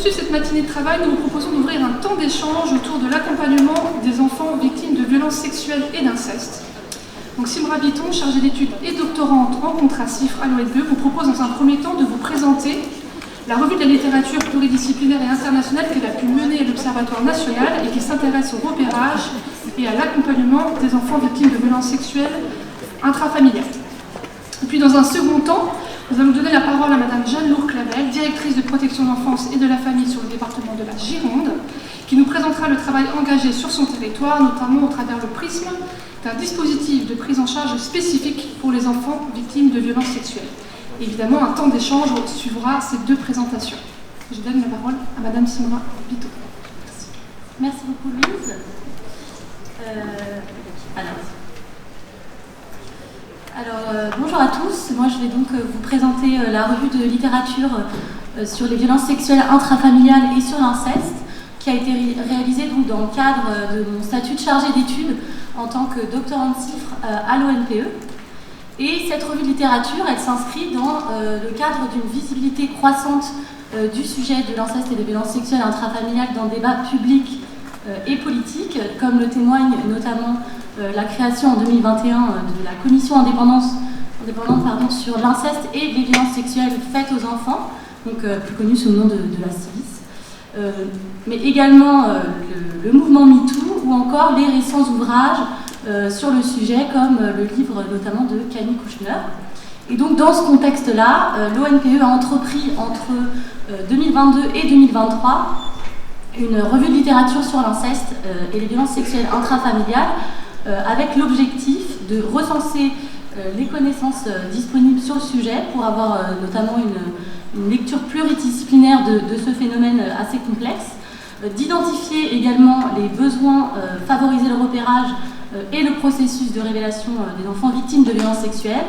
poursuivre cette matinée de travail, nous vous proposons d'ouvrir un temps d'échange autour de l'accompagnement des enfants victimes de violences sexuelles et d'inceste. Donc Simra Bitton, chargée d'études et doctorante en contrat CIFRE à l'ONPE, vous propose dans un premier temps de vous présenter la revue de la littérature pluridisciplinaire et internationale qu'elle a pu mener à l'Observatoire national et qui s'intéresse au repérage et à l'accompagnement des enfants victimes de violences sexuelles intrafamiliales. Et puis dans un second temps, nous allons donner la parole à Madame Jeanne-Laure Clavel, directrice de protection de l'enfance et de la famille sur le département de la Gironde, qui nous présentera le travail engagé sur son territoire, notamment au travers le prisme d'un dispositif de prise en charge spécifique pour les enfants victimes de violences sexuelles. Évidemment, un temps d'échange suivra ces deux présentations. Je donne la parole à Madame Simra Bitton. Merci beaucoup, Louise. Bonjour à tous. Moi, je vais donc vous présenter la revue de littérature sur les violences sexuelles intrafamiliales et sur l'inceste, qui a été réalisée donc, dans le cadre de mon statut de chargée d'études en tant que doctorante CIFRE à l'ONPE. Et cette revue de littérature, elle s'inscrit dans le cadre d'une visibilité croissante du sujet de l'inceste et des violences sexuelles intrafamiliales dans le débat public et politique, comme le témoigne notamment la création en 2021 de la commission indépendante sur l'inceste et les violences sexuelles faites aux enfants, donc plus connue sous le nom de la CIVIS, mais également le mouvement MeToo ou encore les récents ouvrages sur le sujet comme le livre notamment de Camille Kouchner. Et donc dans ce contexte-là, l'ONPE a entrepris entre 2022 et 2023 une revue de littérature sur l'inceste et les violences sexuelles intrafamiliales avec l'objectif de recenser les connaissances disponibles sur le sujet pour avoir notamment une lecture pluridisciplinaire de ce phénomène assez complexe, d'identifier également les besoins, favoriser le repérage et le processus de révélation des enfants victimes de violences sexuelles,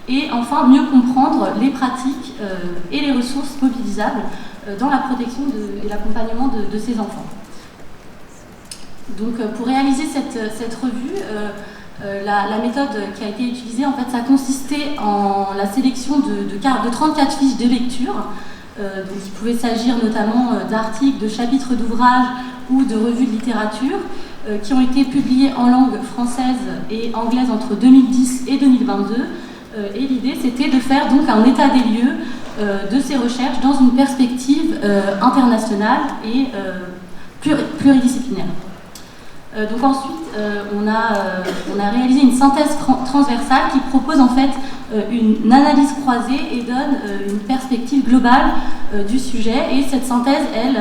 et enfin mieux comprendre les pratiques et les ressources mobilisables dans la protection et l'accompagnement de ces enfants. Donc pour réaliser cette revue, la méthode qui a été utilisée, en fait, ça consistait en la sélection de 34 fiches de lecture. Donc il pouvait s'agir notamment d'articles, de chapitres d'ouvrages ou de revues de littérature qui ont été publiés en langue française et anglaise entre 2010 et 2022. Et l'idée, c'était de faire donc un état des lieux de ces recherches dans une perspective internationale et pluridisciplinaire. Donc ensuite, on a réalisé une synthèse transversale qui propose en fait une analyse croisée et donne une perspective globale du sujet. Et cette synthèse, elle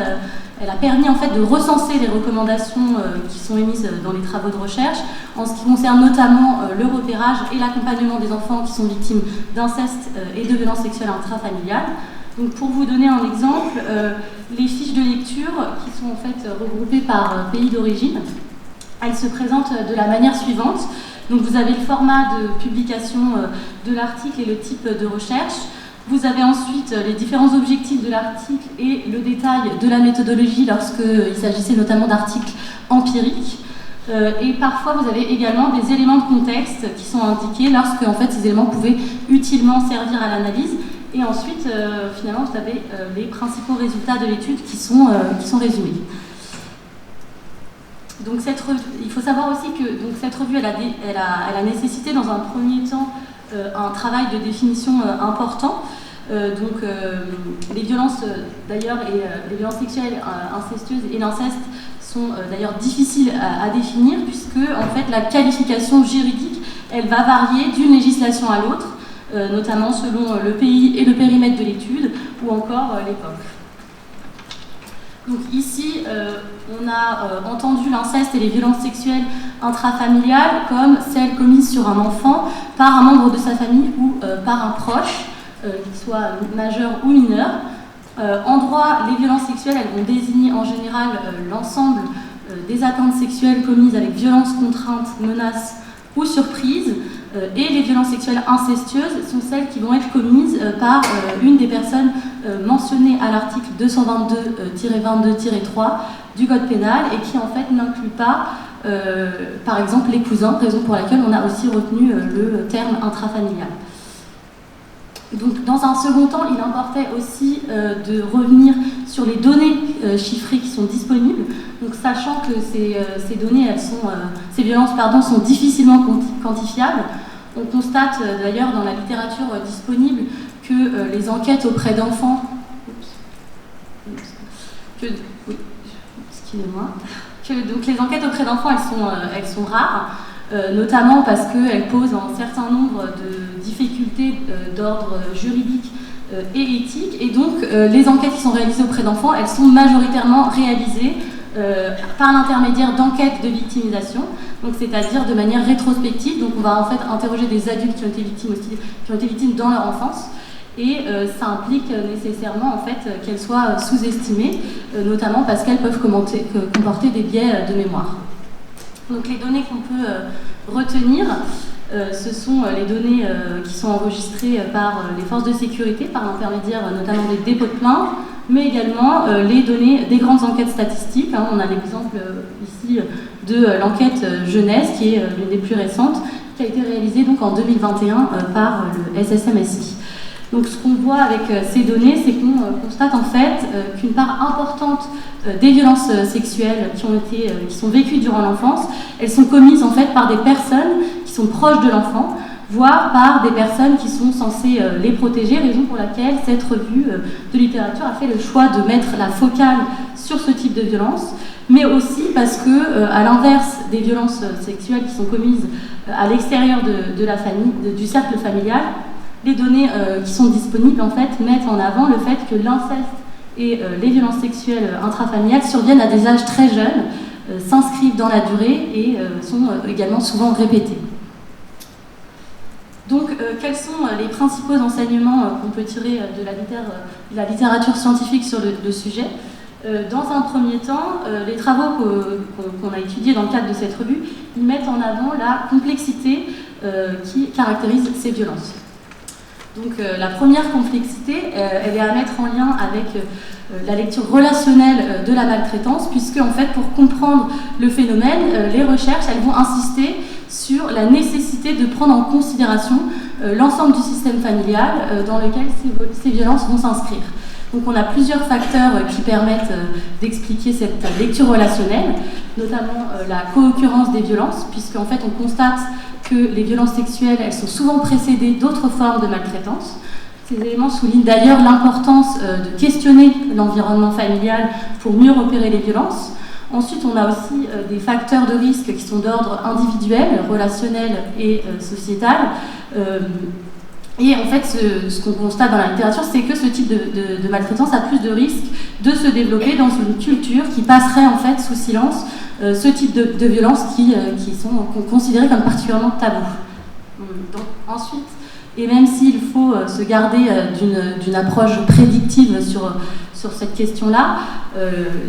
a permis en fait de recenser les recommandations qui sont émises dans les travaux de recherche en ce qui concerne notamment le repérage et l'accompagnement des enfants qui sont victimes d'inceste et de violences sexuelles intrafamiliales. Donc pour vous donner un exemple, les fiches de lecture qui sont en fait regroupées par pays d'origine, elles se présentent de la manière suivante. Donc vous avez le format de publication de l'article et le type de recherche. Vous avez ensuite les différents objectifs de l'article et le détail de la méthodologie lorsqu'il s'agissait notamment d'articles empiriques. Et parfois vous avez également des éléments de contexte qui sont indiqués lorsque en fait, ces éléments pouvaient utilement servir à l'analyse. Et ensuite, finalement, vous avez les principaux résultats de l'étude qui sont résumés. Donc il faut savoir aussi que donc, cette revue, elle a nécessité dans un premier temps un travail de définition important. Les violences d'ailleurs et les violences sexuelles incestueuses et l'inceste sont d'ailleurs difficiles à définir puisque en fait la qualification juridique elle va varier d'une législation à l'autre, notamment selon le pays et le périmètre de l'étude ou encore l'époque. Donc ici, on a entendu l'inceste et les violences sexuelles intrafamiliales comme celles commises sur un enfant par un membre de sa famille ou par un proche, qu'il soit majeur ou mineur. En droit, les violences sexuelles, elles vont désigner en général l'ensemble des atteintes sexuelles commises avec violence, contrainte, menace ou surprise. Et les violences sexuelles incestueuses sont celles qui vont être commises par une des personnes mentionnées à l'article 222-22-3 du Code pénal et qui en fait n'inclut pas, par exemple, les cousins, raison pour laquelle on a aussi retenu le terme intrafamilial. Donc, dans un second temps, il importait aussi de revenir sur les données chiffrées qui sont disponibles. Donc sachant que ces données, ces violences sont difficilement quantifiables, on constate d'ailleurs dans la littérature disponible que les enquêtes auprès d'enfants, donc les enquêtes auprès d'enfants, elles sont rares, notamment parce qu'elles posent un certain nombre de difficultés d'ordre juridique et éthique, et donc les enquêtes qui sont réalisées auprès d'enfants, elles sont majoritairement réalisées par l'intermédiaire d'enquêtes de victimisation, donc c'est-à-dire de manière rétrospective. Donc on va en fait interroger des adultes qui ont été victimes aussi, qui ont été victimes dans leur enfance, et ça implique nécessairement en fait qu'elles soient sous-estimées, notamment parce qu'elles peuvent comporter des biais de mémoire. Donc les données qu'on peut retenir, ce sont les données qui sont enregistrées par les forces de sécurité, par l'intermédiaire notamment des dépôts de plainte, mais également les données des grandes enquêtes statistiques. On a l'exemple ici de l'enquête jeunesse, qui est l'une des plus récentes, qui a été réalisée donc en 2021 par le SSMSI. Donc ce qu'on voit avec ces données, c'est qu'on constate en fait qu'une part importante des violences sexuelles qui sont vécues durant l'enfance, elles sont commises en fait par des personnes qui sont proches de l'enfant, voire par des personnes qui sont censées les protéger, raison pour laquelle cette revue de littérature a fait le choix de mettre la focale sur ce type de violence, mais aussi parce que, à l'inverse des violences sexuelles qui sont commises à l'extérieur de la famille, du cercle familial, les données qui sont disponibles en fait mettent en avant le fait que l'inceste et les violences sexuelles intrafamiliales surviennent à des âges très jeunes, s'inscrivent dans la durée et sont également souvent répétées. Donc, quels sont les principaux enseignements qu'on peut tirer de la littérature scientifique sur le sujet ? Dans un premier temps, les travaux qu'on a étudiés dans le cadre de cette revue, ils mettent en avant la complexité qui caractérise ces violences. Donc la première complexité, elle est à mettre en lien avec la lecture relationnelle de la maltraitance, puisque en fait, pour comprendre le phénomène, les recherches, elles vont insister sur la nécessité de prendre en considération l'ensemble du système familial dans lequel ces violences vont s'inscrire. Donc on a plusieurs facteurs qui permettent d'expliquer cette lecture relationnelle, notamment la co-occurrence des violences, puisqu'en fait on constate que les violences sexuelles, elles sont souvent précédées d'autres formes de maltraitance. Ces éléments soulignent d'ailleurs l'importance de questionner l'environnement familial pour mieux repérer les violences. Ensuite, on a aussi des facteurs de risque qui sont d'ordre individuel, relationnel et sociétal. Et en fait, ce qu'on constate dans la littérature, c'est que ce type de maltraitance a plus de risques de se développer dans une culture qui passerait en fait sous silence ce type de violences qui sont considérées comme particulièrement tabous. Donc, ensuite, et même s'il faut se garder d'une approche prédictive sur cette question-là,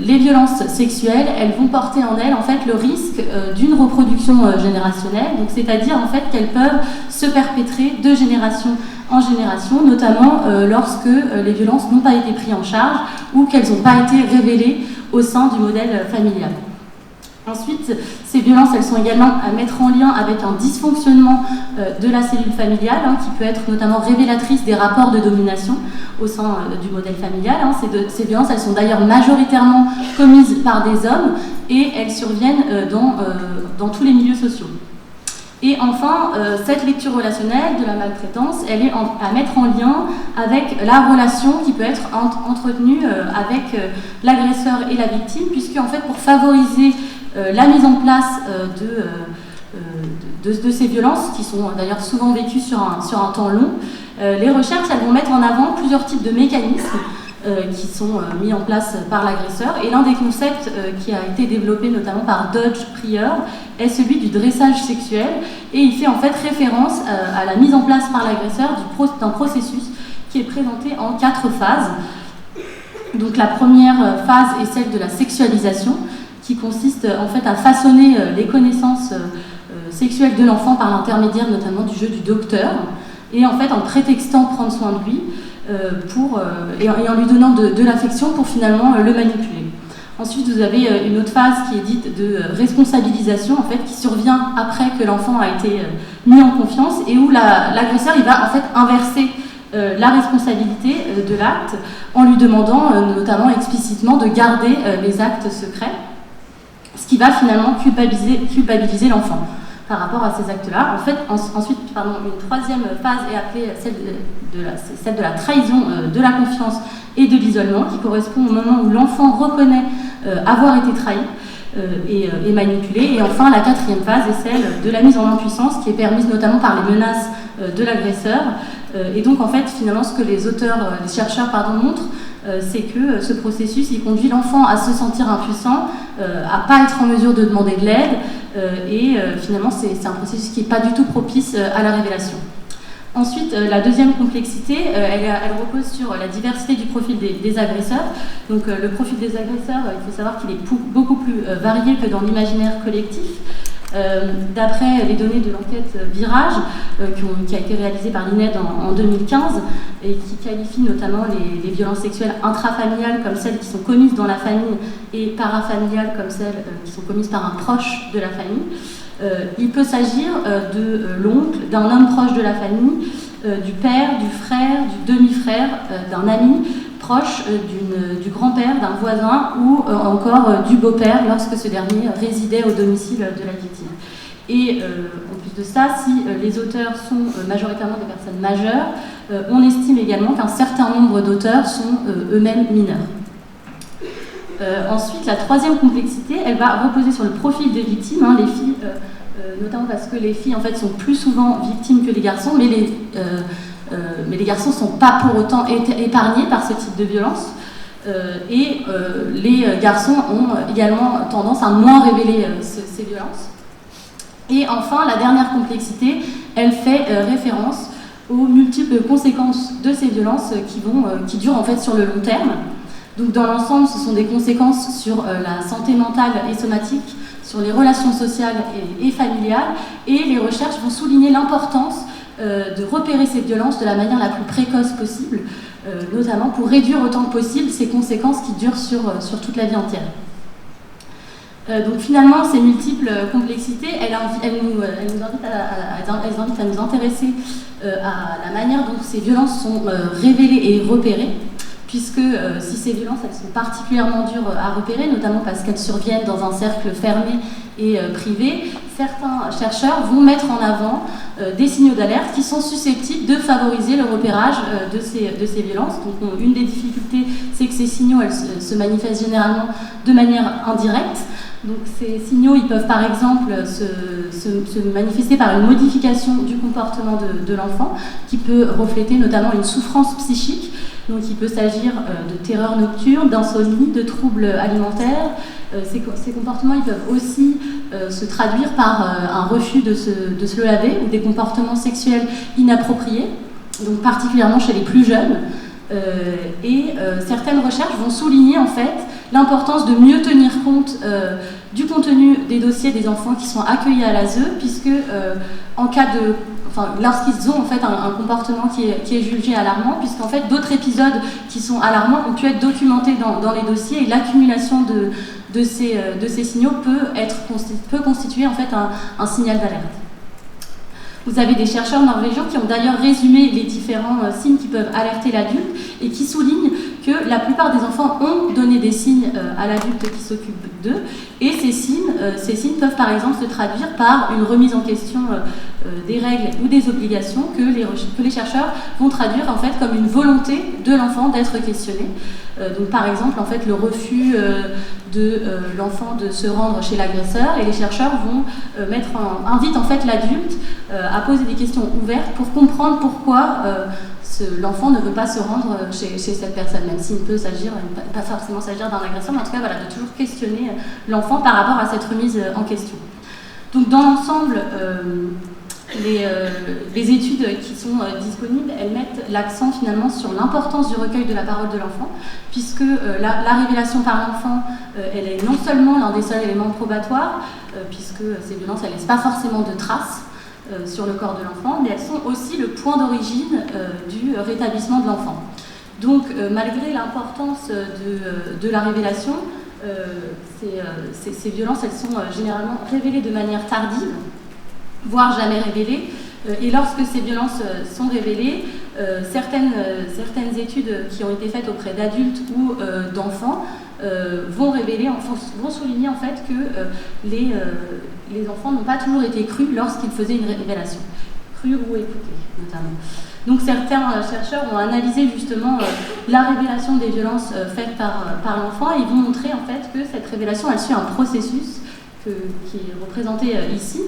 les violences sexuelles, elles vont porter en elles en fait le risque d'une reproduction générationnelle, donc c'est-à-dire en fait qu'elles peuvent se perpétrer de génération en génération, notamment lorsque les violences n'ont pas été prises en charge ou qu'elles n'ont pas été révélées au sein du modèle familial. Ensuite, ces violences, elles sont également à mettre en lien avec un dysfonctionnement de la cellule familiale, qui peut être notamment révélatrice des rapports de domination au sein du modèle familial. Ces violences, elles sont d'ailleurs majoritairement commises par des hommes et elles surviennent dans tous les milieux sociaux. Et enfin, cette lecture relationnelle de la maltraitance, elle est à mettre en lien avec la relation qui peut être entretenue avec l'agresseur et la victime, puisque en fait, pour favoriser la mise en place de ces violences, qui sont d'ailleurs souvent vécues sur un temps long, les recherches, elles vont mettre en avant plusieurs types de mécanismes qui sont mis en place par l'agresseur. Et l'un des concepts qui a été développé notamment par Dodge Pryor est celui du dressage sexuel. Et il fait en fait référence à la mise en place par l'agresseur d'un processus qui est présenté en 4 phases. Donc la première phase est celle de la sexualisation, qui consiste en fait à façonner les connaissances sexuelles de l'enfant par l'intermédiaire notamment du jeu du docteur, et en fait en prétextant prendre soin de lui et en lui donnant de l'affection pour finalement le manipuler. Ensuite, vous avez une autre phase qui est dite de responsabilisation, en fait, qui survient après que l'enfant a été mis en confiance et où l'agresseur il va en fait inverser la responsabilité de l'acte en lui demandant notamment explicitement de garder les actes secrets, ce qui va finalement culpabiliser l'enfant par rapport à ces actes-là. En fait, ensuite, une troisième phase est appelée celle de la trahison de la confiance et de l'isolement, qui correspond au moment où l'enfant reconnaît avoir été trahi et manipulé. Et enfin, la quatrième phase est celle de la mise en impuissance, qui est permise notamment par les menaces de l'agresseur. Et donc, en fait, finalement, ce que les chercheurs montrent, c'est que ce processus, il conduit l'enfant à se sentir impuissant, à pas être en mesure de demander de l'aide, et finalement, c'est un processus qui n'est pas du tout propice à la révélation. Ensuite, la deuxième complexité, elle repose sur la diversité du profil des agresseurs. Donc, le profil des agresseurs, il faut savoir qu'il est beaucoup plus varié que dans l'imaginaire collectif. D'après les données de l'enquête Virage, qui a été réalisée par l'INED en 2015, et qui qualifie notamment les violences sexuelles intrafamiliales comme celles qui sont commises dans la famille et parafamiliales comme celles qui sont commises par un proche de la famille, il peut s'agir de l'oncle, d'un homme proche de la famille, du père, du frère, du demi-frère, d'un ami proche, du grand-père, d'un voisin ou encore du beau-père lorsque ce dernier résidait au domicile de la victime. Et en plus de ça, si les auteurs sont majoritairement des personnes majeures, on estime également qu'un certain nombre d'auteurs sont eux-mêmes mineurs. Ensuite, la troisième complexité, elle va reposer sur le profil des victimes, les filles, notamment parce que les filles en fait sont plus souvent victimes que les garçons, mais les garçons ne sont pas pour autant épargnés par ce type de violence. Et les garçons ont également tendance à moins révéler ces violences. Et enfin, la dernière complexité, elle fait référence aux multiples conséquences de ces violences qui durent en fait sur le long terme. Donc dans l'ensemble, ce sont des conséquences sur la santé mentale et somatique, sur les relations sociales et familiales, et les recherches vont souligner l'importance de repérer ces violences de la manière la plus précoce possible, notamment pour réduire autant que possible ces conséquences qui durent sur toute la vie entière. Donc finalement, ces multiples complexités, elles nous invitent à nous intéresser à la manière dont ces violences sont révélées et repérées, puisque si ces violences elles sont particulièrement dures à repérer, notamment parce qu'elles surviennent dans un cercle fermé et privé, certains chercheurs vont mettre en avant des signaux d'alerte qui sont susceptibles de favoriser le repérage de ces violences. Donc une des difficultés, c'est que ces signaux elles se manifestent généralement de manière indirecte. Donc ces signaux, ils peuvent par exemple se manifester par une modification du comportement de l'enfant, qui peut refléter notamment une souffrance psychique. Donc il peut s'agir de terreur nocturne, d'insomnie, de troubles alimentaires. Ces comportements, ils peuvent aussi se traduire par un refus de se laver ou des comportements sexuels inappropriés, donc particulièrement chez les plus jeunes. Certaines recherches vont souligner en fait l'importance de mieux tenir compte du contenu des dossiers des enfants qui sont accueillis à l'ASE, puisque lorsqu'ils ont en fait un comportement qui est jugé alarmant, puisqu'en fait d'autres épisodes qui sont alarmants ont pu être documentés dans les dossiers, et l'accumulation de ces signaux peut constituer en fait un signal d'alerte. Vous avez des chercheurs norvégiens qui ont d'ailleurs résumé les différents signes qui peuvent alerter l'adulte et qui soulignent que la plupart des enfants ont donné des signes à l'adulte qui s'occupe d'eux, et ces signes peuvent par exemple se traduire par une remise en question des règles ou des obligations que les chercheurs vont traduire en fait comme une volonté de l'enfant d'être questionné. Donc par exemple en fait le refus de l'enfant de se rendre chez l'agresseur, et les chercheurs vont invitent en fait l'adulte à poser des questions ouvertes pour comprendre pourquoi l'enfant ne veut pas se rendre chez cette personne, même s'il peut pas forcément s'agir d'un agresseur, mais en tout cas de toujours questionner l'enfant par rapport à cette remise en question. Donc dans l'ensemble, les études qui sont disponibles, elles mettent l'accent finalement sur l'importance du recueil de la parole de l'enfant, puisque la révélation par l'enfant, elle est non seulement l'un des seuls éléments probatoires, puisque ces violences, elles ne laissent pas forcément de traces sur le corps de l'enfant, mais elles sont aussi le point d'origine du rétablissement de l'enfant. Donc malgré l'importance de la révélation, ces violences, elles sont généralement révélées de manière tardive, voire jamais révélées. Et lorsque ces violences sont révélées, certaines études qui ont été faites auprès d'adultes ou d'enfants vont souligner en fait que les enfants n'ont pas toujours été crus lorsqu'ils faisaient une révélation, crus ou écoutés notamment. Donc certains chercheurs ont analysé justement la révélation des violences faites par l'enfant et ils vont montrer en fait que cette révélation elle suit un processus qui est représenté ici,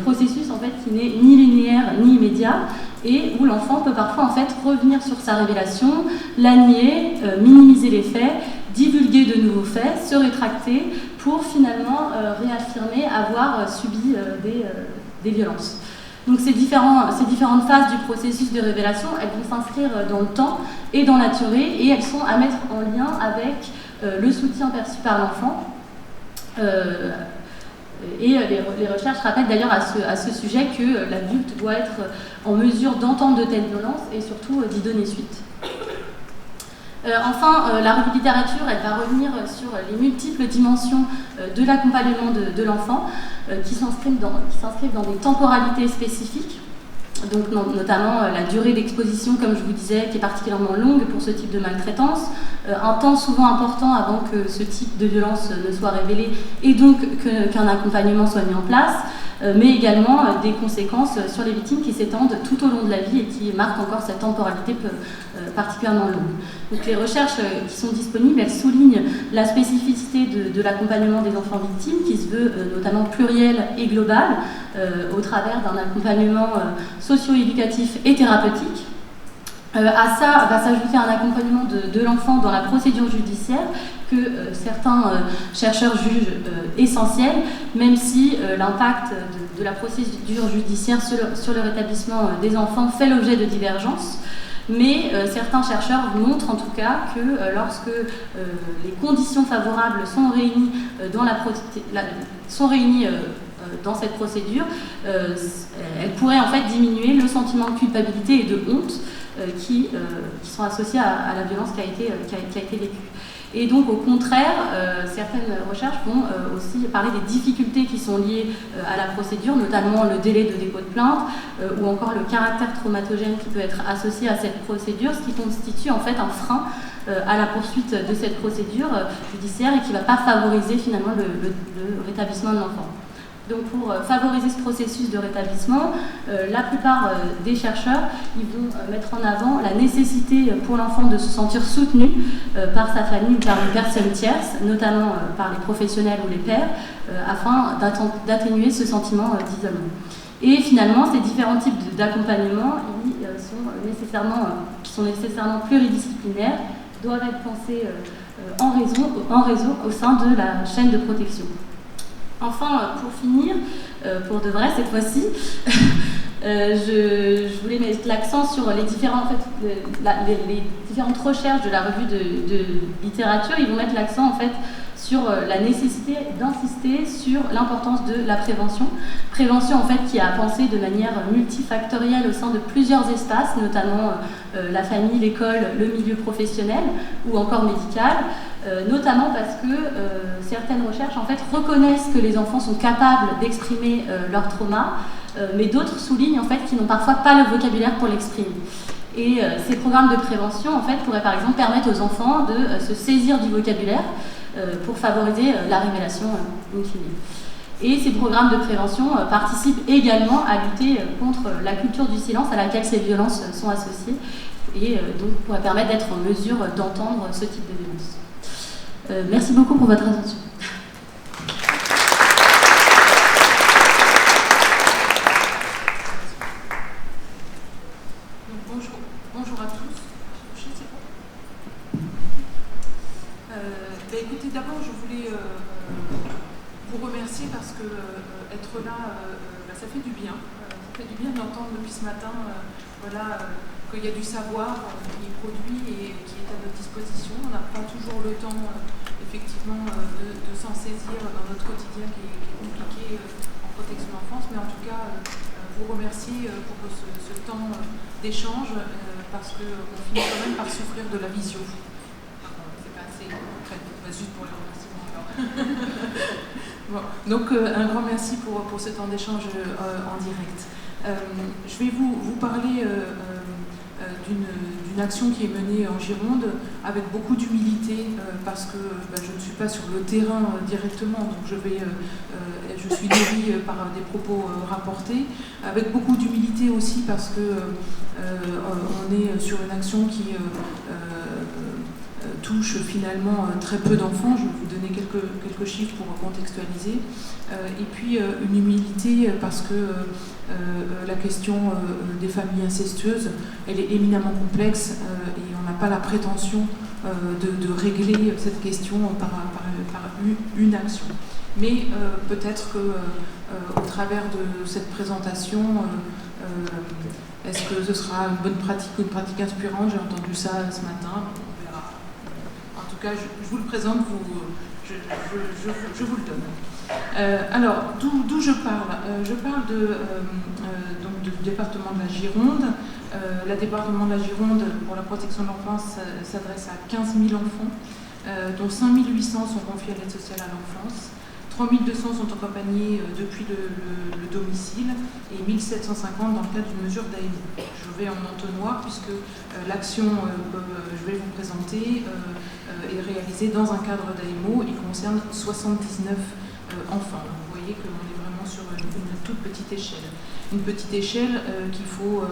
processus en fait qui n'est ni linéaire ni immédiat et où l'enfant peut parfois en fait revenir sur sa révélation, la nier, minimiser les faits, divulguer de nouveaux faits, se rétracter pour finalement réaffirmer avoir subi des violences. Donc ces différentes phases du processus de révélation, elles vont s'inscrire dans le temps et dans la durée et elles sont à mettre en lien avec le soutien perçu par l'enfant. Et les recherches rappellent d'ailleurs à ce sujet que l'adulte doit être en mesure d'entendre de telles violences et surtout d'y donner suite. Enfin, la revue de littérature, elle va revenir sur les multiples dimensions de l'accompagnement de l'enfant qui s'inscrivent dans des temporalités spécifiques, donc notamment la durée d'exposition, comme je vous disais, qui est particulièrement longue pour ce type de maltraitance, un temps souvent important avant que ce type de violence ne soit révélé et donc qu'un accompagnement soit mis en place, mais également des conséquences sur les victimes qui s'étendent tout au long de la vie et qui marquent encore cette temporalité particulièrement longue. Donc les recherches qui sont disponibles, elles soulignent la spécificité de l'accompagnement des enfants victimes, qui se veut notamment pluriel et global, au travers d'un accompagnement socio-éducatif et thérapeutique. À ça va s'ajouter un accompagnement de l'enfant dans la procédure judiciaire que certains chercheurs jugent essentiel, même si l'impact de la procédure judiciaire sur le rétablissement des enfants fait l'objet de divergences. Mais certains chercheurs montrent en tout cas que lorsque les conditions favorables sont réunies dans cette procédure, elle pourrait en fait diminuer le sentiment de culpabilité et de honte qui sont associés à la violence qui a été vécue. Et donc au contraire, certaines recherches vont aussi parler des difficultés qui sont liées à la procédure, notamment le délai de dépôt de plainte ou encore le caractère traumatogène qui peut être associé à cette procédure, ce qui constitue en fait un frein à la poursuite de cette procédure judiciaire et qui ne va pas favoriser finalement le rétablissement de l'enfant. Donc pour favoriser ce processus de rétablissement, la plupart des chercheurs ils vont mettre en avant la nécessité pour l'enfant de se sentir soutenu par sa famille ou par une personne tierce, notamment par les professionnels ou les pairs, afin d'atténuer ce sentiment d'isolement. Et finalement, ces différents types d'accompagnement qui sont nécessairement pluridisciplinaires, doivent être pensés en réseau au sein de la chaîne de protection. Enfin, pour finir, pour de vrai cette fois-ci, je voulais mettre l'accent sur les différentes recherches de la revue de littérature. Ils vont mettre l'accent en fait sur la nécessité d'insister sur l'importance de la prévention. Prévention en fait qui est à penser de manière multifactorielle au sein de plusieurs espaces, notamment la famille, l'école, le milieu professionnel ou encore médical. Notamment parce que certaines recherches en fait reconnaissent que les enfants sont capables d'exprimer leur trauma, mais d'autres soulignent en fait qu'ils n'ont parfois pas le vocabulaire pour l'exprimer. Et ces programmes de prévention en fait pourraient par exemple permettre aux enfants de se saisir du vocabulaire pour favoriser la révélation in fine. Et ces programmes de prévention participent également à lutter contre la culture du silence à laquelle ces violences sont associées et donc pourraient permettre d'être en mesure d'entendre ce type de violence. Merci beaucoup pour votre attention. Bonjour à tous. Écoutez, d'abord je voulais vous remercier parce que être là, ça fait du bien. Ça fait du bien d'entendre depuis ce matin qu'il y a du savoir qui est produit et qui est à notre disposition. On n'a pas toujours le temps effectivement de s'en saisir dans notre quotidien qui est compliqué en protection de l'enfance, mais en tout cas vous remercier pour ce temps d'échange parce qu'on finit quand même par souffrir de la visio. C'est pas assez concret, juste pour les remerciements alors. Bon, donc un grand merci pour ce temps d'échange en direct. Je vais vous parler d'une action qui est menée en Gironde avec beaucoup d'humilité parce que je ne suis pas sur le terrain directement, donc je suis nourrie par des propos rapportés, avec beaucoup d'humilité aussi parce que on est sur une action qui touche finalement très peu d'enfants. Je vais vous donner quelques chiffres pour contextualiser. Et puis une humilité parce que la question des familles incestueuses, elle est éminemment complexe et on n'a pas la prétention de régler cette question par une action. Mais peut-être qu'au travers de cette présentation, est-ce que ce sera une bonne pratique ou une pratique inspirante? J'ai entendu ça ce matin. En tout cas, je vous le présente, je vous le donne. Alors, d'où je parle? Je parle donc du département de la Gironde. Le département de la Gironde, pour la protection de l'enfance, s'adresse à 15 000 enfants, dont 5 800 sont confiés à l'aide sociale à l'enfance. 3 200 sont accompagnés depuis le domicile et 1 750 dans le cadre d'une mesure d'AMO. Je vais en entonnoir puisque l'action que je vais vous présenter est réalisée dans un cadre d'AMO et concerne 79 enfants. Donc vous voyez qu'on est vraiment sur une toute petite échelle. Une petite échelle qu'il faut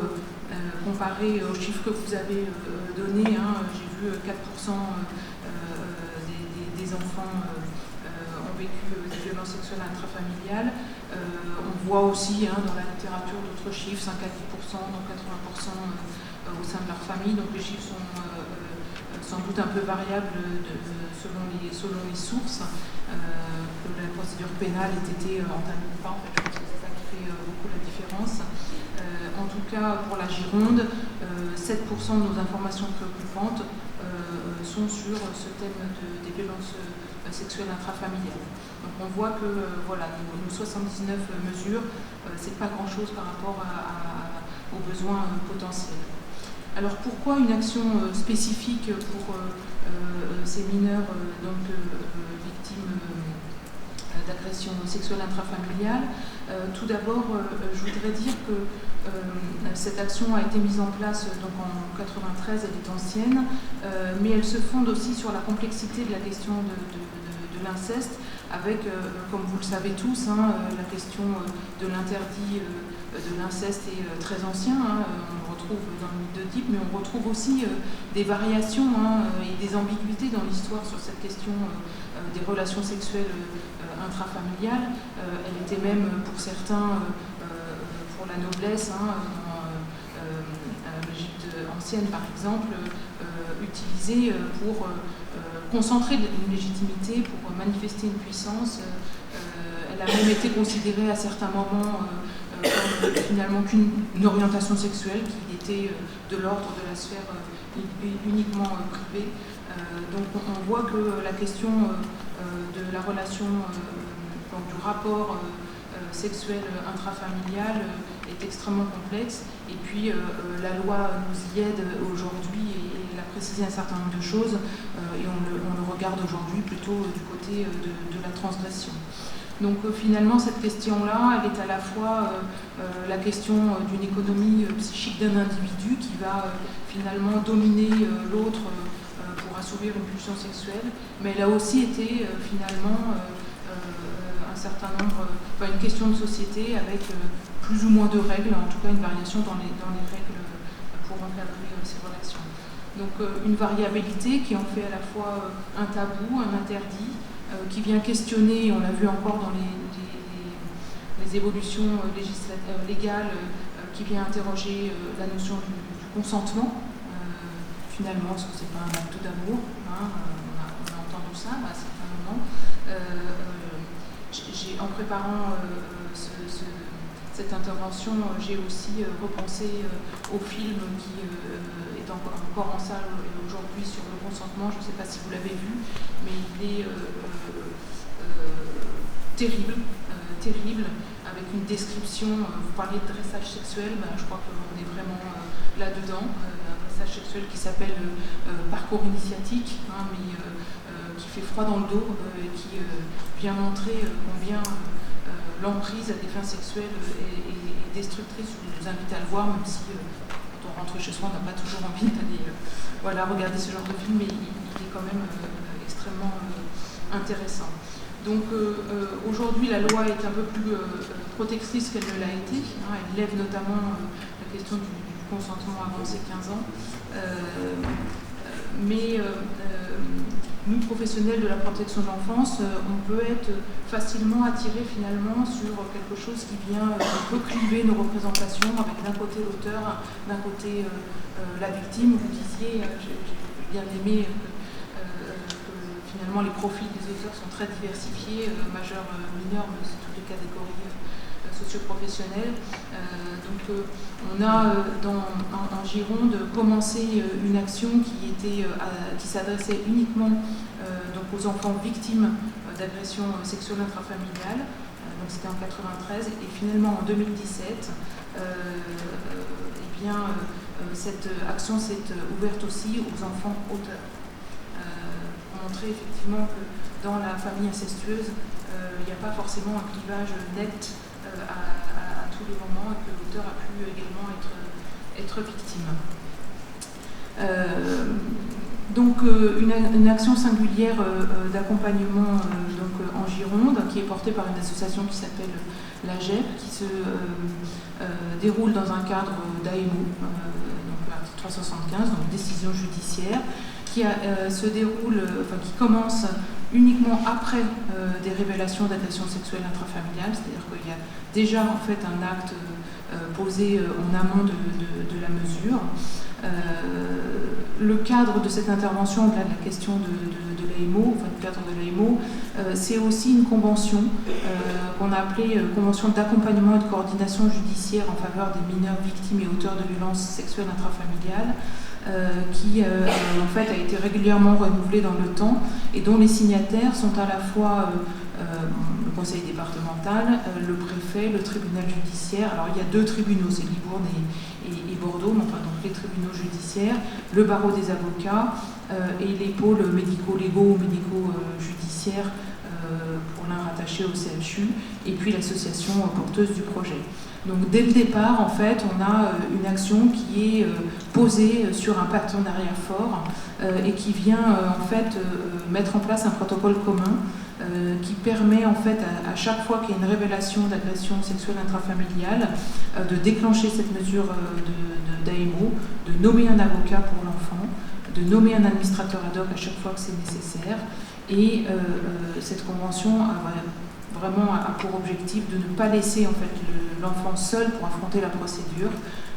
comparer aux chiffres que vous avez donnés. J'ai vu 4% des enfants ont vécu des violences sexuelles intrafamiliales. On voit aussi dans la littérature d'autres chiffres, 5 à 10%, donc 80% au sein de leur famille. Donc les chiffres sont sans doute un peu variables selon les sources. Que la procédure pénale ait été entamée ou pas, en fait, je pense que c'est ça qui fait beaucoup la différence. En tout cas, pour la Gironde, 7% de nos informations préoccupantes sont sur ce thème des violences sexuelles intrafamiliales. Donc on voit que nos 79 mesures, c'est pas grand-chose par rapport aux besoins potentiels. Alors pourquoi une action spécifique pour ces mineurs victimes d'agressions sexuelles intrafamiliales? Tout d'abord, je voudrais dire que cette action a été mise en place donc en 93, elle est ancienne, mais elle se fonde aussi sur la complexité de la question de l'inceste, avec, comme vous le savez tous, la question de l'interdit de l'inceste est très ancien. On le retrouve dans le mythe d'Oedipe, mais on retrouve aussi des variations et des ambiguïtés dans l'histoire sur cette question des relations sexuelles intrafamiliales. Elle était même, pour certains, pour la noblesse, l'Égypte ancienne par exemple, utilisée pour concentrer une légitimité, pour manifester une puissance. Elle a même été considérée à certains moments comme finalement qu'une orientation sexuelle qui était de l'ordre de la sphère uniquement privée. Donc on voit que la question de la relation, du rapport sexuel intrafamilial est extrêmement complexe. Et puis la loi nous y aide aujourd'hui et elle a précisé un certain nombre de choses et on le regarde aujourd'hui plutôt du côté de la transgression. Donc finalement cette question-là, elle est à la fois la question d'une économie psychique d'un individu qui va finalement dominer l'autre pour assouvir une pulsion sexuelle, mais elle a aussi été finalement un certain nombre, une question de société avec plus ou moins de règles, en tout cas une variation dans les règles pour encadrer ces relations. Donc une variabilité qui en fait à la fois un tabou, un interdit, qui vient questionner, on l'a vu encore dans les évolutions légales, qui vient interroger la notion du consentement. Finalement, est-ce que c'est pas un acte d'amour? On a entendu ça à certains moments. En préparant cette intervention, j'ai aussi repensé au film qui est encore en salle aujourd'hui sur le consentement. Je ne sais pas si vous l'avez vu, mais il est terrible, avec une description. Vous parliez de dressage sexuel, je crois qu'on est vraiment là-dedans. Un dressage sexuel qui s'appelle parcours initiatique, mais qui fait froid dans le dos et qui vient montrer combien l'emprise à des fins sexuelles est destructrice. Je vous invite à le voir, même si quand on rentre chez soi, on n'a pas toujours envie d'aller regarder ce genre de film, mais il est quand même extrêmement intéressant. Donc aujourd'hui, la loi est un peu plus protectrice qu'elle ne l'a été. Elle lève notamment la question du consentement avant ses 15 ans. Mais nous, professionnels de la protection de l'enfance, on peut être facilement attiré finalement sur quelque chose qui vient un peu cliver nos représentations, avec d'un côté l'auteur, d'un côté la victime. Vous disiez, j'ai bien aimé que finalement les profils des auteurs sont très diversifiés, majeurs, mineurs, mais c'est toutes les catégories socio-professionnelles. Donc on a en Gironde commencé une action qui s'adressait uniquement donc aux enfants victimes d'agressions sexuelles intrafamiliales. Donc c'était en 93 et finalement en 2017, cette action s'est ouverte aussi aux enfants auteurs. Pour montrer effectivement que dans la famille incestueuse, il n'y a pas forcément un clivage net à tous les moments et que l'auteur a pu également être victime. Donc une action singulière d'accompagnement en Gironde qui est portée par une association qui s'appelle la GEP, qui se déroule dans un cadre d'AMO, donc l'article 375, donc décision judiciaire, qui commence uniquement après des révélations d'agressions sexuelles intrafamiliales, c'est-à-dire qu'il y a déjà en fait un acte posé en amont de la mesure. Le cadre de cette intervention, au-delà de la question de l'AMO, enfin le cadre de l'AMO, c'est aussi une convention qu'on a appelée Convention d'accompagnement et de coordination judiciaire en faveur des mineurs victimes et auteurs de violences sexuelles intrafamiliales, qui en fait a été régulièrement renouvelée dans le temps et dont les signataires sont à la fois le conseil départemental, le préfet, le tribunal judiciaire. Alors il y a deux tribunaux, c'est Libourne et Bordeaux, mais enfin donc les tribunaux judiciaires, le barreau des avocats et les pôles médico-légaux ou médico-judiciaires pour l'un rattaché au CHU, et puis l'association porteuse du projet. Donc dès le départ, en fait, on a une action qui est posée sur un partenariat fort et qui vient en fait mettre en place un protocole commun qui permet en fait à chaque fois qu'il y a une révélation d'agression sexuelle intrafamiliale de déclencher cette mesure d'AMO, de nommer un avocat pour l'enfant, de nommer un administrateur ad hoc à chaque fois que c'est nécessaire. Et cette convention a vraiment pour objectif de ne pas laisser en fait l'enfant seul pour affronter la procédure,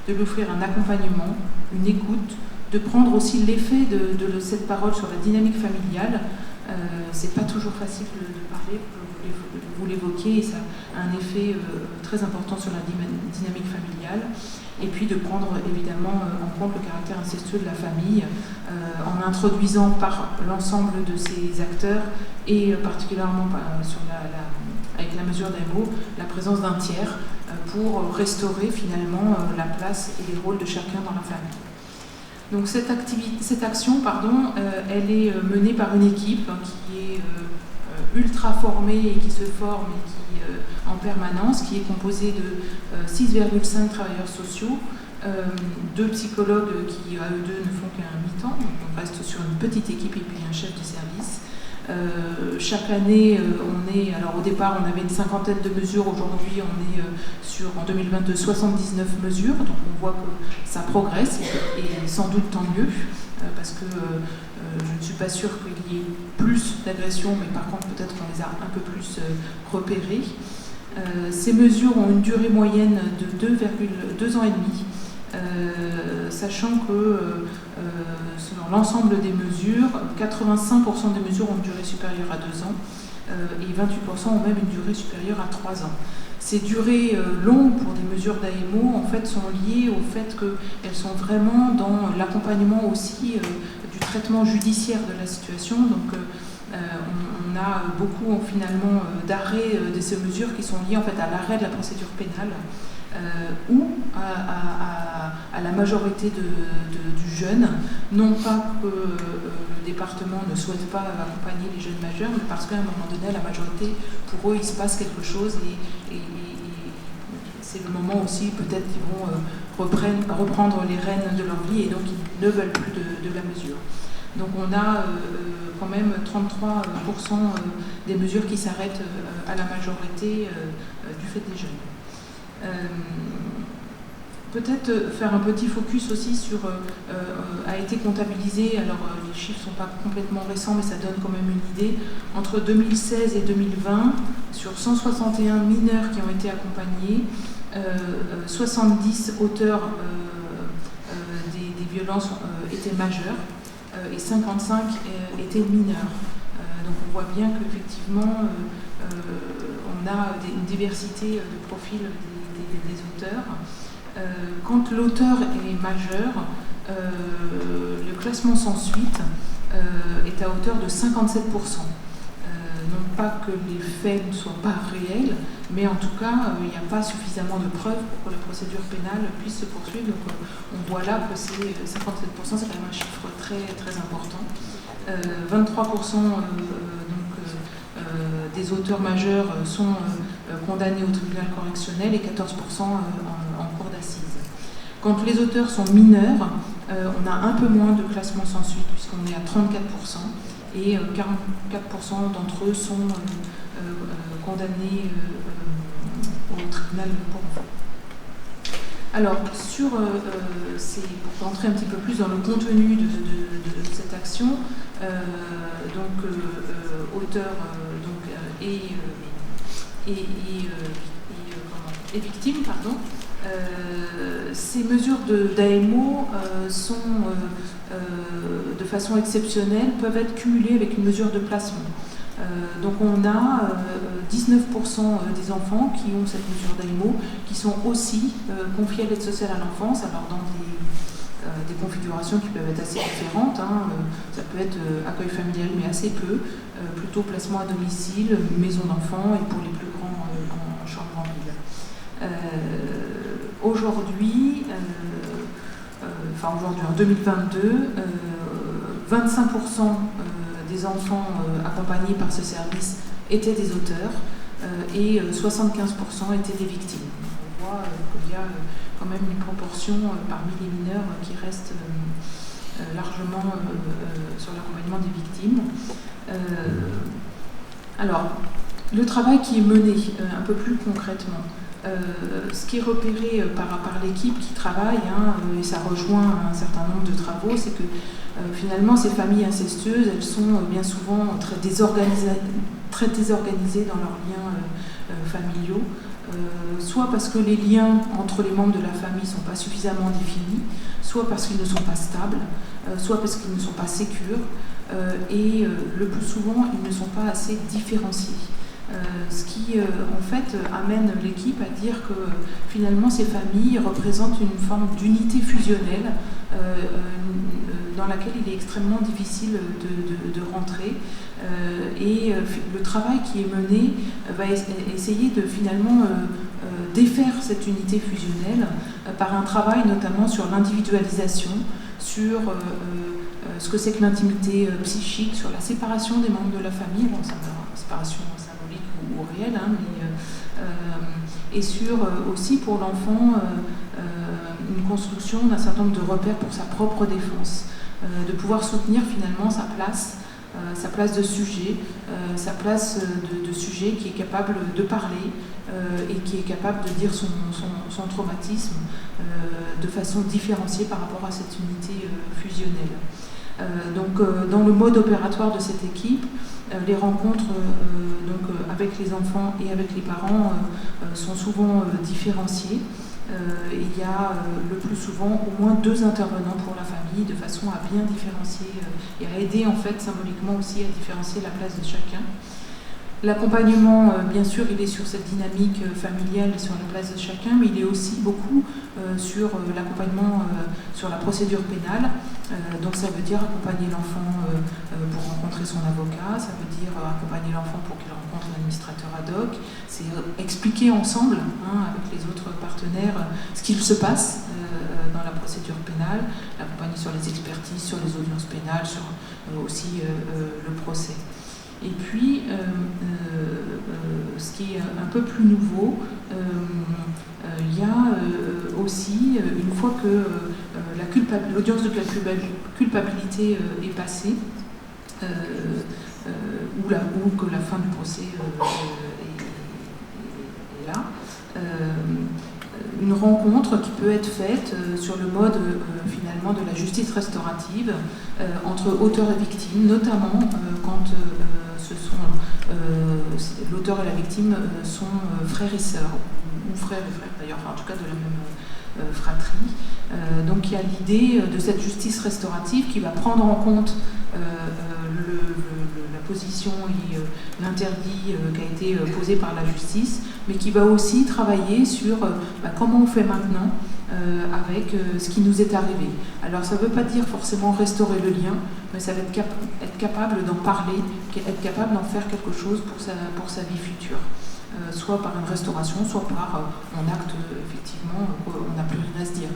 de lui offrir un accompagnement, une écoute, de prendre aussi l'effet de cette parole sur la dynamique familiale. C'est pas toujours facile de parler, vous l'évoquez, et ça a un effet très important sur la dynamique familiale. Et puis de prendre évidemment en compte le caractère incestueux de la famille en introduisant par l'ensemble de ces acteurs et particulièrement avec la mesure d'AMO, la présence d'un tiers pour restaurer finalement la place et les rôles de chacun dans la famille. Donc cette action, elle est menée par une équipe qui est ultra formée et qui se forme et qui en permanence, qui est composée de 6,5 travailleurs sociaux, 2 psychologues qui à eux deux ne font qu'un mi-temps, donc on reste sur une petite équipe et puis un chef de service. Chaque année, alors au départ on avait une cinquantaine de mesures, aujourd'hui on est en 2022 79 mesures, donc on voit que ça progresse et sans doute tant mieux, parce que je ne suis pas sûre qu'il y ait plus d'agressions, mais par contre peut-être qu'on les a un peu plus repérées. Ces mesures ont une durée moyenne de 2 ans et demi, sachant que selon l'ensemble des mesures, 85% des mesures ont une durée supérieure à 2 ans et 28% ont même une durée supérieure à 3 ans. Ces durées longues pour des mesures d'AMO en fait, sont liées au fait qu'elles sont vraiment dans l'accompagnement aussi du traitement judiciaire de la situation. Donc on a beaucoup finalement d'arrêts de ces mesures qui sont liés en fait à l'arrêt de la procédure pénale ou à la majorité du jeune, non pas que le département ne souhaite pas accompagner les jeunes majeurs, mais parce qu'à un moment donné, à la majorité, pour eux, il se passe quelque chose et c'est le moment aussi peut-être qu'ils vont reprendre les rênes de leur vie et donc ils ne veulent plus de la mesure. Donc on a quand même 33% des mesures qui s'arrêtent à la majorité du fait des jeunes. Peut-être faire un petit focus aussi sur a été comptabilisé, alors les chiffres ne sont pas complètement récents mais ça donne quand même une idée, entre 2016 et 2020, sur 161 mineurs qui ont été accompagnés, 70 auteurs des violences étaient majeurs et 55 étaient mineurs. Donc on voit bien qu'effectivement on a une diversité de profils des auteurs. Quand l'auteur est majeur, le classement sans suite est à hauteur de 57%. Non pas que les faits ne soient pas réels, mais en tout cas, il n'y a pas suffisamment de preuves pour que la procédure pénale puisse se poursuivre. Donc on voit là que c'est 57%, c'est quand même un chiffre très, très important. 23% des auteurs majeurs sont condamnés au tribunal correctionnel et 14% en cour d'assises. Quand les auteurs sont mineurs, on a un peu moins de classement sans suite puisqu'on est à 34% et 44% d'entre eux sont condamnés au tribunal pour enfants. Alors, pour entrer un petit peu plus dans le contenu de cette action, auteur et victime, pardon. Ces mesures d'AMO sont, de façon exceptionnelle, peuvent être cumulées avec une mesure de placement. Donc on a 19% des enfants qui ont cette mesure d'AMO qui sont aussi confiés à l'aide sociale à l'enfance, alors dans des configurations qui peuvent être assez différentes. Ça peut être accueil familial, mais assez peu, plutôt placement à domicile, maison d'enfants et pour les plus grands en chambre en ville. Aujourd'hui, en 2022, 25% des enfants accompagnés par ce service étaient des auteurs et 75% étaient des victimes. On voit qu'il y a quand même une proportion parmi les mineurs qui reste largement sur l'accompagnement des victimes. Alors, le travail qui est mené un peu plus concrètement, ce qui est repéré par l'équipe qui travaille, et ça rejoint un certain nombre de travaux, c'est que finalement ces familles incestueuses, elles sont bien souvent très désorganisées dans leurs liens familiaux, soit parce que les liens entre les membres de la famille ne sont pas suffisamment définis, soit parce qu'ils ne sont pas stables, soit parce qu'ils ne sont pas sécures, et le plus souvent, ils ne sont pas assez différenciés. Ce qui en fait amène l'équipe à dire que finalement ces familles représentent une forme d'unité fusionnelle dans laquelle il est extrêmement difficile de rentrer et le travail qui est mené va essayer de finalement défaire cette unité fusionnelle par un travail notamment sur l'individualisation, sur ce que c'est que l'intimité psychique, sur la séparation des membres de la famille, bon, séparation symbolique ou réelle, et sur aussi pour l'enfant une construction d'un certain nombre de repères pour sa propre défense, de pouvoir soutenir finalement sa place de sujet, sa place de sujet qui est capable de parler et qui est capable de dire son traumatisme de façon différenciée par rapport à cette unité fusionnelle. Donc, dans le mode opératoire de cette équipe, les rencontres avec les enfants et avec les parents sont souvent différenciées. Il y a le plus souvent au moins 2 intervenants pour la famille de façon à bien différencier et à aider en fait symboliquement aussi à différencier la place de chacun. L'accompagnement, bien sûr, il est sur cette dynamique familiale et sur la place de chacun, mais il est aussi beaucoup sur l'accompagnement sur la procédure pénale. Donc ça veut dire accompagner l'enfant pour rencontrer son avocat, ça veut dire accompagner l'enfant pour qu'il rencontre l'administrateur ad hoc, c'est expliquer ensemble avec les autres partenaires ce qu'il se passe dans la procédure pénale, l'accompagner sur les expertises, sur les audiences pénales, sur aussi le procès. Et puis, ce qui est un peu plus nouveau, il aussi, une fois que l'audience de culpabilité est passée, ou que la fin du procès est là, une rencontre qui peut être faite sur le mode finalement de la justice restaurative entre auteur et victime, notamment quand l'auteur et la victime sont frères et sœurs, ou frères et frères d'ailleurs, en tout cas de la même fratrie. Donc il y a l'idée de cette justice restaurative qui va prendre en compte la position et l'interdit qui a été posé par la justice, mais qui va aussi travailler sur comment on fait maintenant avec ce qui nous est arrivé. Alors ça ne veut pas dire forcément restaurer le lien, mais ça va être capable d'en parler, être capable d'en faire quelque chose pour sa vie future. Soit par une restauration, soit par un acte, effectivement, on n'a plus rien à se dire.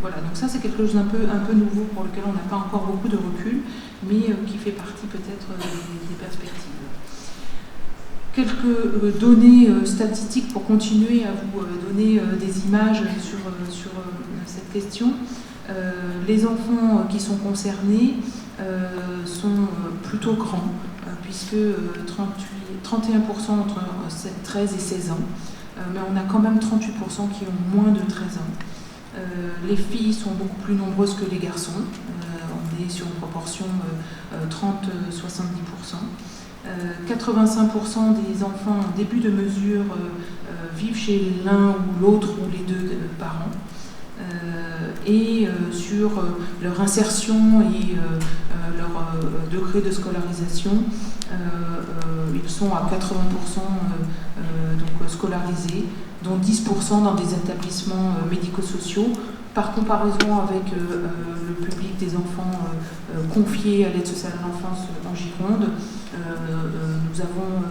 Voilà, donc ça c'est quelque chose d'un peu nouveau pour lequel on n'a pas encore beaucoup de recul, mais qui fait partie peut-être des perspectives. Quelques données statistiques pour continuer à vous donner des images sur cette question. Les enfants qui sont concernés sont plutôt grands, puisque 31% entre 13 et 16 ans, mais on a quand même 38% qui ont moins de 13 ans. Les filles sont beaucoup plus nombreuses que les garçons, on est sur une proportion 30-70%. 85% des enfants en début de mesure vivent chez l'un ou l'autre ou les deux parents. Et sur leur insertion et leur degré de scolarisation, ils sont à 80% donc scolarisés, dont 10% dans des établissements médico-sociaux. Par comparaison avec le public des enfants confiés à l'aide sociale à l'enfance en Gironde, nous avons,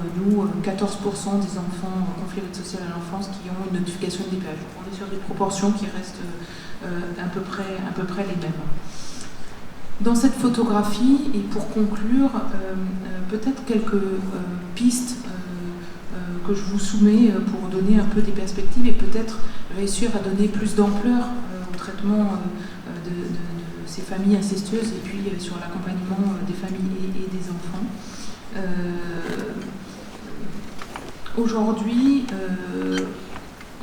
14% des enfants confiés à l'aide sociale à l'enfance qui ont une notification de DPH. On est sur des proportions qui restent à peu près les mêmes. Dans cette photographie, et pour conclure, peut-être quelques pistes que je vous soumets pour donner un peu des perspectives et peut-être réussir à donner plus d'ampleur au traitement de ces familles incestueuses et puis sur l'accompagnement des familles et des enfants. Aujourd'hui,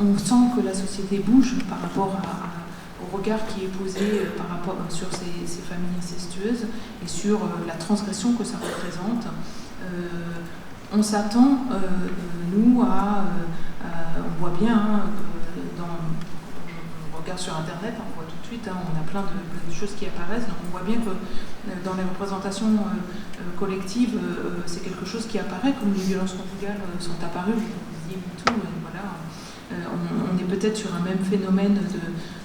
on sent que la société bouge par rapport au regard qui est posé sur ces familles incestueuses et sur la transgression que ça représente. On s'attend, nous, on voit bien, on regarde sur Internet, on voit tout de suite, on a plein de choses qui apparaissent, donc on voit bien que dans les représentations collectives, c'est quelque chose qui apparaît, comme les violences conjugales sont apparues, vous disiez tout, voilà. On est peut-être sur un même phénomène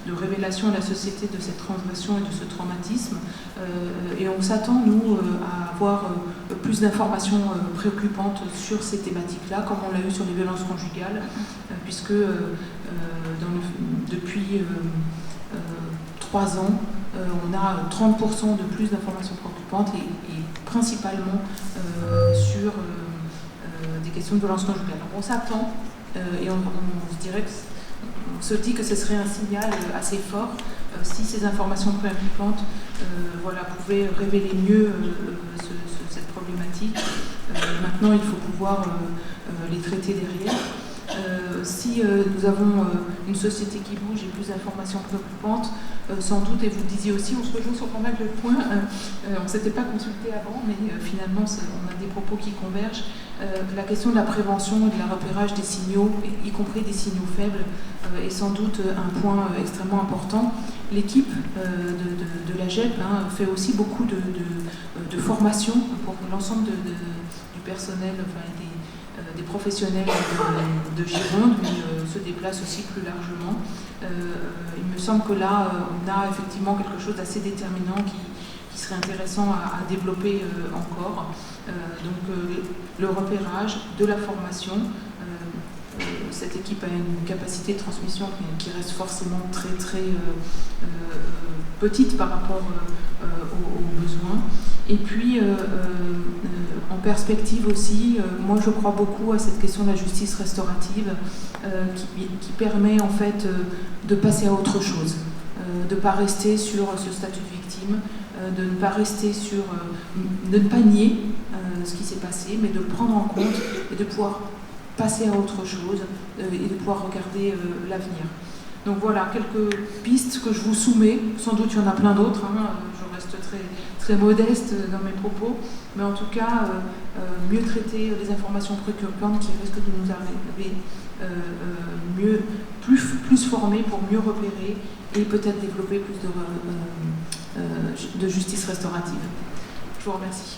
de révélation à la société de cette transgression et de ce traumatisme. Et on s'attend, nous, à avoir plus d'informations préoccupantes sur ces thématiques-là, comme on l'a eu sur les violences conjugales, puisque depuis 3 ans, on a 30% de plus d'informations préoccupantes et principalement sur des questions de violences conjugales. Alors, on s'attend et on se dit que ce serait un signal assez fort si ces informations préoccupantes pouvaient révéler mieux cette problématique. Maintenant, il faut pouvoir les traiter derrière. Si nous avons une société qui bouge et plus d'informations préoccupantes, sans doute, et vous le disiez aussi, on se rejoint sur pas mal de points, on ne s'était pas consulté avant, mais finalement on a des propos qui convergent. La question de la prévention et de la repérage des signaux, y compris des signaux faibles, est sans doute un point extrêmement important. L'équipe de la GEP fait aussi beaucoup de formation pour l'ensemble du personnel, des professionnels de Gironde, mais se déplacent aussi plus largement. Il me semble que là, on a effectivement quelque chose d'assez déterminant qui serait intéressant à développer encore. Donc le repérage, de la formation. Cette équipe a une capacité de transmission qui reste forcément très très petite par rapport aux besoins. Et puis en perspective aussi. Moi, je crois beaucoup à cette question de la justice restaurative qui permet en fait de passer à autre chose, de ne pas rester sur ce statut de victime, de ne pas rester sur, de ne pas nier ce qui s'est passé, mais de le prendre en compte et de pouvoir passer à autre chose et de pouvoir regarder l'avenir. Donc voilà, quelques pistes que je vous soumets. Sans doute il y en a plein d'autres, je reste très modeste dans mes propos, mais en tout cas, mieux traiter les informations préoccupantes qui risquent de nous arriver, plus former pour mieux repérer et peut-être développer plus de justice restaurative. Je vous remercie.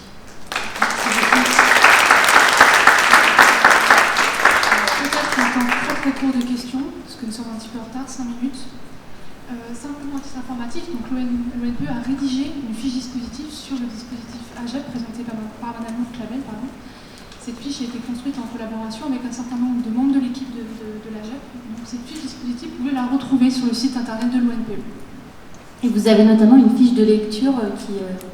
Peut-être un temps très court de questions, parce que nous sommes un petit peu en retard, 5 minutes. Simplement un titre informatif, donc l'ONPE a rédigé une fiche dispositif sur le dispositif AGEP présenté par Madame Clavel. Cette fiche a été construite en collaboration avec un certain nombre de membres de l'équipe de l'AGEP. Donc cette fiche dispositif, vous pouvez la retrouver sur le site internet de l'ONPE. Et vous avez notamment une fiche de lecture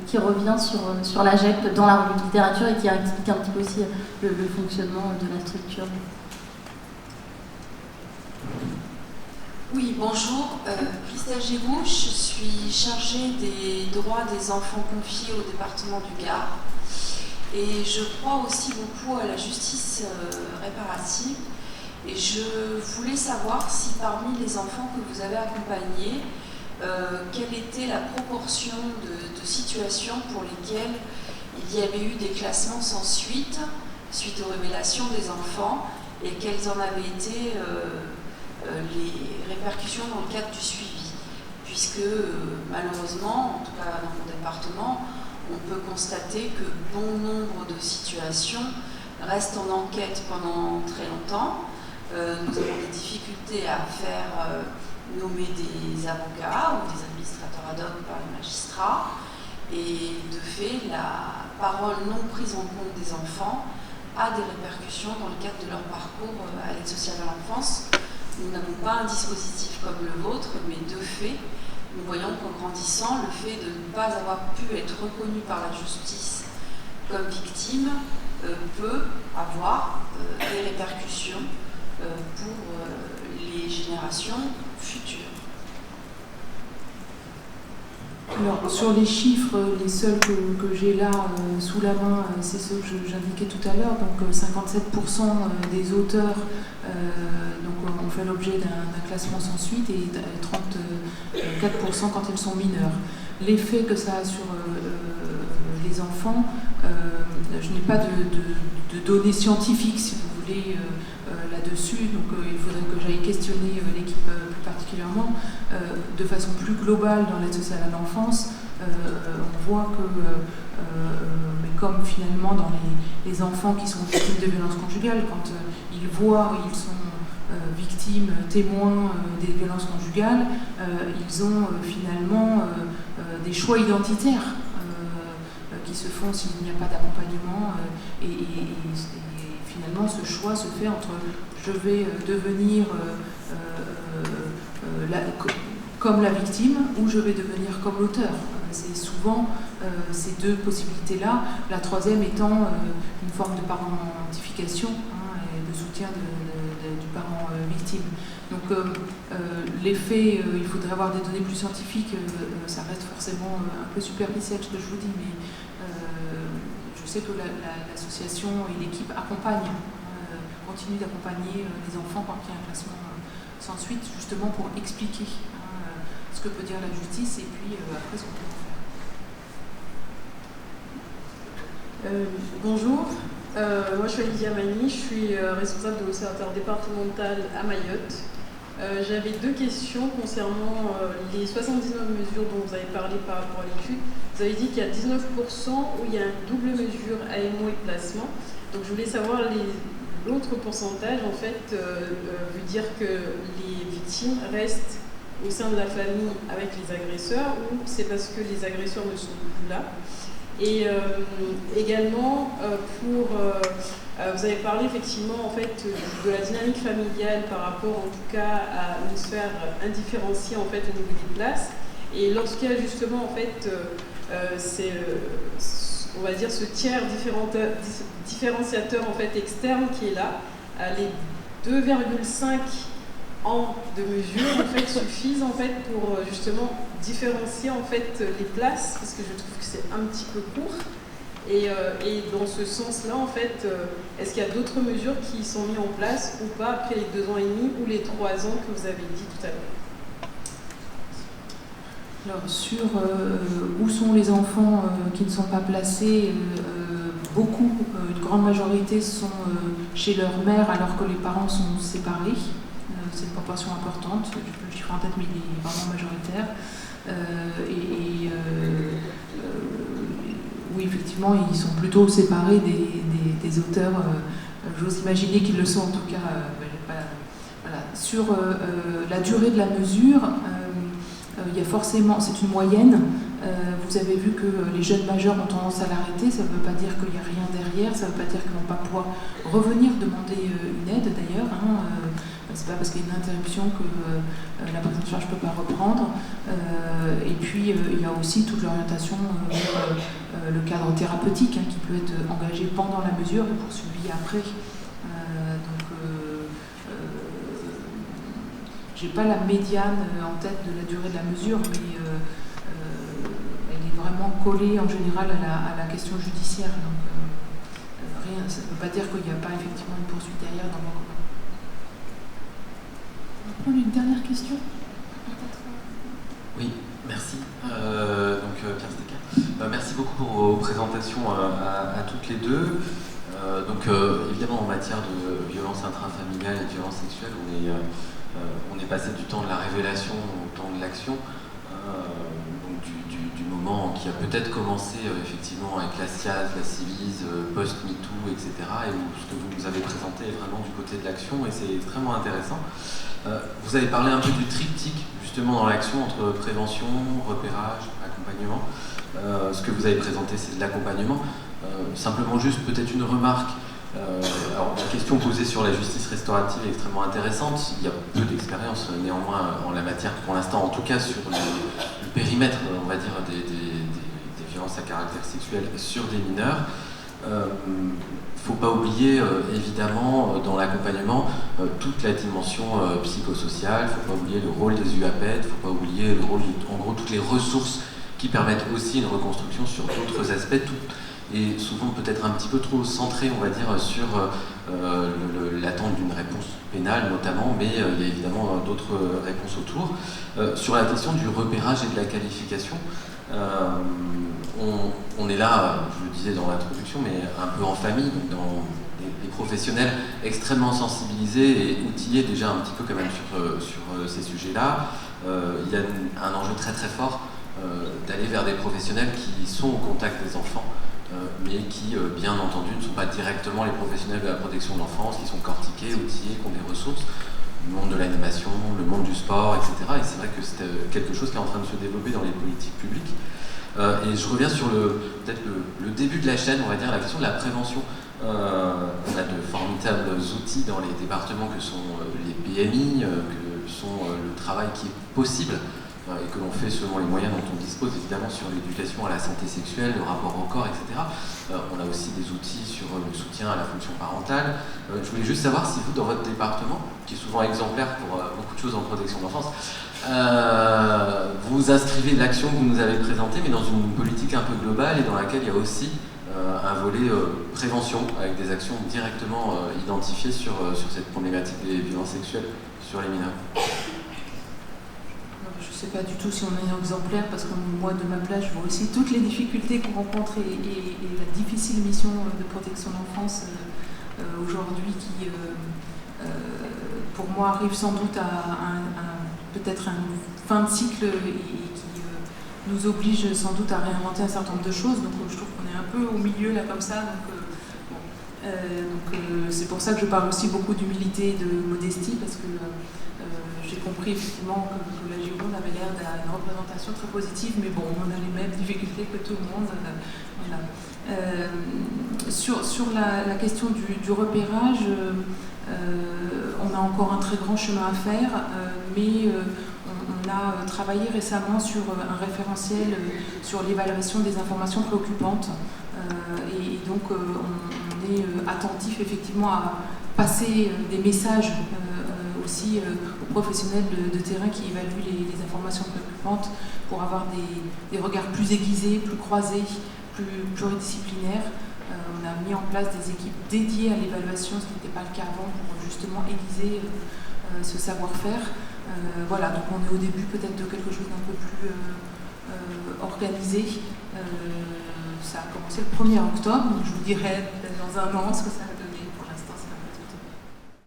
qui revient sur l'AGEP dans la revue de littérature et qui explique un petit peu aussi le fonctionnement de la structure. Oui, bonjour. Christelle Gébou, je suis chargée des droits des enfants confiés au département du Gard. Et je crois aussi beaucoup à la justice réparative. Et je voulais savoir si parmi les enfants que vous avez accompagnés, quelle était la proportion de situations pour lesquelles il y avait eu des classements sans suite aux révélations des enfants, et quelles en avaient été les répercussions dans le cadre du suivi, puisque malheureusement, en tout cas dans mon département, on peut constater que bon nombre de situations restent en enquête pendant très longtemps. Nous avons des difficultés à faire nommer des avocats ou des administrateurs ad hoc par les magistrats, et de fait, la parole non prise en compte des enfants a des répercussions dans le cadre de leur parcours à l'aide sociale à l'enfance. Nous n'avons pas un dispositif comme le vôtre, mais de fait, nous voyons qu'en grandissant, le fait de ne pas avoir pu être reconnu par la justice comme victime peut avoir des répercussions pour les générations futures. Alors, sur les chiffres, les seuls que j'ai là sous la main, c'est ceux que j'indiquais tout à l'heure. Donc 57% des auteurs ont fait l'objet d'un classement sans suite et 34% quand ils sont mineurs. L'effet que ça a sur les enfants, je n'ai pas de données scientifiques, si vous voulez, là-dessus. Donc il faudrait que j'aille questionner l'équipe plus particulièrement. De façon plus globale dans l'aide sociale à l'enfance, on voit que, mais comme finalement dans les enfants qui sont victimes de violences conjugales, quand ils voient, ils sont victimes, témoins des violences conjugales, ils ont finalement des choix identitaires qui se font s'il n'y a pas d'accompagnement, et finalement ce choix se fait entre je vais devenir comme la victime ou je vais devenir comme l'auteur. C'est souvent ces deux possibilités-là, la troisième étant une forme de parentification et de soutien du parent victime. Donc l'effet, il faudrait avoir des données plus scientifiques, ça reste forcément un peu superficiel ce que je vous dis, mais je sais que l'association et l'équipe accompagnent, continuent d'accompagner les enfants quand il y a un classement sans suite, justement pour expliquer ce que peut dire la justice et puis après ce qu'on peut faire. Bonjour, moi je suis Lydia Mani, je suis responsable de l'Observatoire départemental à Mayotte. J'avais deux questions concernant les 79 mesures dont vous avez parlé par rapport à l'étude. Vous avez dit qu'il y a 19% où il y a une double mesure AMO et placement. Donc je voulais savoir l'autre pourcentage, en fait, veut dire que les victimes restent au sein de la famille avec les agresseurs, ou c'est parce que les agresseurs ne sont plus là. Et également, vous avez parlé effectivement en fait de la dynamique familiale par rapport en tout cas à une sphère indifférenciée en fait au niveau des places. Et lorsqu'il y a justement en fait on va dire, ce tiers différenciateur en fait, externe qui est là, les 2,5 ans de mesure en fait, suffisent en fait, pour justement différencier en fait, les places, parce que je trouve que c'est un petit peu court. Et dans ce sens-là, en fait, est-ce qu'il y a d'autres mesures qui sont mises en place ou pas après les 2 ans et demi ou les 3 ans que vous avez dit tout à l'heure? Alors, sur où sont les enfants qui ne sont pas placés, beaucoup, une grande majorité sont chez leur mère alors que les parents sont séparés. C'est une proportion importante, je peux le chiffrer en tête, mais il est vraiment majoritaire. Oui, effectivement, ils sont plutôt séparés des auteurs. J'ose imaginer qu'ils le sont en tout cas. Voilà. Sur la durée de la mesure, il y a forcément, c'est une moyenne. Vous avez vu que les jeunes majeurs ont tendance à l'arrêter. Ça ne veut pas dire qu'il n'y a rien derrière. Ça ne veut pas dire qu'ils ne vont pas pouvoir revenir demander une aide d'ailleurs. C'est pas parce qu'il y a une interruption que la prise en charge ne peut pas reprendre. Et puis il y a aussi toute l'orientation vers le cadre thérapeutique qui peut être engagé pendant la mesure et poursuivi après. J'ai pas la médiane en tête de la durée de la mesure, mais elle est vraiment collée en général à la question judiciaire. Donc rien, ça ne veut pas dire qu'il n'y a pas effectivement une poursuite derrière dans le commun. On va prendre une dernière question. Oui, merci. Pierre Stecker. Merci beaucoup pour vos présentations à toutes les deux. Évidemment, en matière de violence intrafamiliale et de violence sexuelle, on est passé du temps de la révélation au temps de l'action, du moment qui a peut-être commencé effectivement avec la SIAZ, la Civise, post-MeToo, etc. Et où ce que vous nous avez présenté est vraiment du côté de l'action et c'est extrêmement intéressant. Vous avez parlé un peu du triptyque justement dans l'action entre prévention, repérage, accompagnement. Ce que vous avez présenté, c'est de l'accompagnement. Simplement juste peut-être une remarque. Alors, la question posée sur la justice restaurative est extrêmement intéressante. Il y a peu d'expérience néanmoins en la matière, pour l'instant, en tout cas sur le périmètre, on va dire, des violences à caractère sexuel sur des mineurs. Il ne faut pas oublier, évidemment, dans l'accompagnement, toute la dimension psychosociale. Il ne faut pas oublier le rôle des UAPED, il ne faut pas oublier le rôle, en gros, toutes les ressources qui permettent aussi une reconstruction sur d'autres aspects. Et souvent peut-être un petit peu trop centré, on va dire, sur l'attente d'une réponse pénale notamment, mais il y a évidemment d'autres réponses autour. Sur la question du repérage et de la qualification, on est là, je le disais dans l'introduction, mais un peu en famille, donc dans des professionnels extrêmement sensibilisés et outillés déjà un petit peu quand même sur ces sujets-là. Il y a un enjeu très très fort d'aller vers des professionnels qui sont au contact des enfants, mais qui, bien entendu, ne sont pas directement les professionnels de la protection de l'enfance, qui sont cortiqués, outillés, qui ont des ressources, le monde de l'animation, le monde du sport, etc. Et c'est vrai que c'est quelque chose qui est en train de se développer dans les politiques publiques. Et je reviens sur peut-être le début de la chaîne, on va dire, la question de la prévention. On a de formidables outils dans les départements que sont les PMI, que sont le travail qui est possible et que l'on fait selon les moyens dont on dispose, évidemment, sur l'éducation à la santé sexuelle, le rapport au corps, etc. On a aussi des outils sur le soutien à la fonction parentale. Je voulais juste savoir si vous, dans votre département, qui est souvent exemplaire pour beaucoup de choses en protection de l'enfance, vous inscrivez l'action que vous nous avez présentée, mais dans une politique un peu globale et dans laquelle il y a aussi un volet prévention, avec des actions directement identifiées sur cette problématique des violences sexuelles sur les mineurs. Je ne sais pas du tout si on est exemplaire, parce que moi, de ma place, je vois aussi toutes les difficultés qu'on rencontre et la difficile mission de protection de l'enfance aujourd'hui qui, pour moi, arrive sans doute à peut-être une fin de cycle et qui nous oblige sans doute à réinventer un certain nombre de choses. Donc je trouve qu'on est un peu au milieu là comme ça. C'est pour ça que je parle aussi beaucoup d'humilité et de modestie, parce que j'ai compris effectivement que la Gironde avait l'air d'une représentation très positive, mais bon, on a les mêmes difficultés que tout le monde. Voilà. Sur la question du repérage, on a encore un très grand chemin à faire, mais on a travaillé récemment sur un référentiel sur l'évaluation des informations préoccupantes Et donc on est attentif effectivement à passer des messages aussi aux professionnels de terrain qui évaluent les informations préoccupantes pour avoir des regards plus aiguisés, plus croisés, plus pluridisciplinaires. On a mis en place des équipes dédiées à l'évaluation, ce qui n'était pas le cas avant, pour justement aiguiser ce savoir-faire. Voilà, donc on est au début peut-être de quelque chose d'un peu plus organisé. Ça a commencé le 1er octobre, donc je vous dirai peut-être dans un an ce que ça a